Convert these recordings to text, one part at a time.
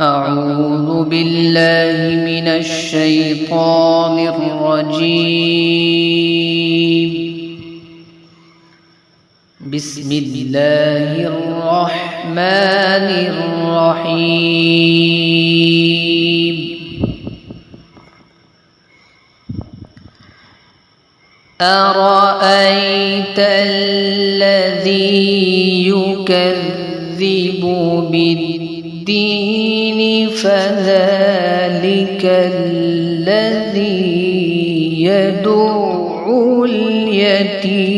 أعوذ بالله من الشيطان الرجيم. بسم الله الرحمن الرحيم. أرأيت الذي يكذب بالدين فذلك الذي يدع اليتيم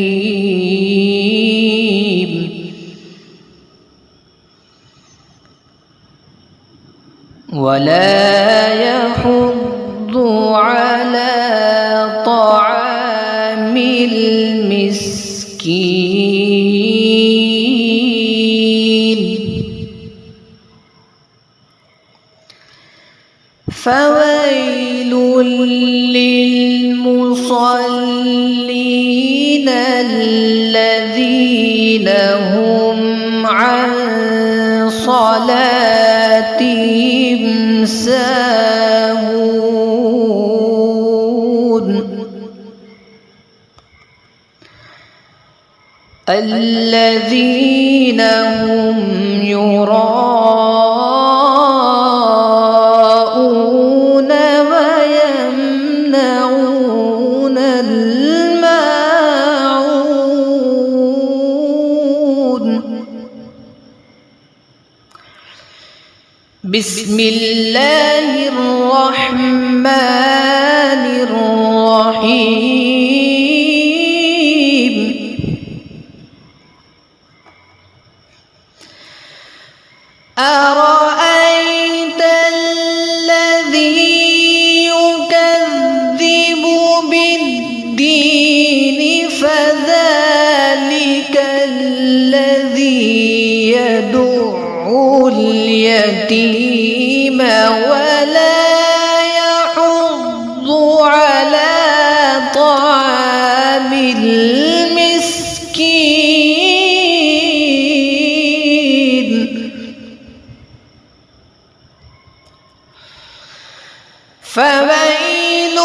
ولا يحض على طعام المسكين فويل للمصلين الذين هم عن صلاتهم ساهون الذين هم يراءون ويمنعون الماعون. بسم الله الرحمن الرحيم. أرأيت الذي يكذب بالدين فذلك الذي يدع اليتيم ولا يحض على طعام المسكين فويل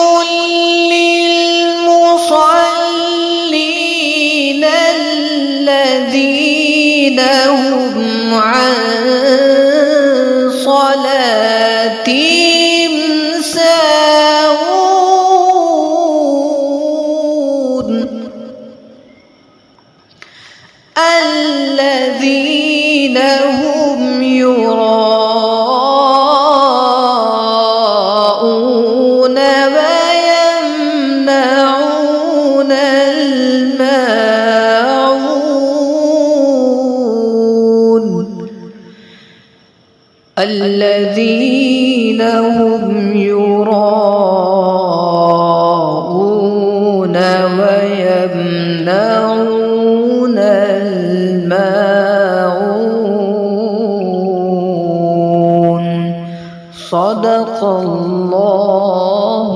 للمصلين الذين هم عن صلاتهم ساهون الذين هم يراءون ويمنعون الماعون الذين هم يراءون ويمنعون الماعون. صدق الله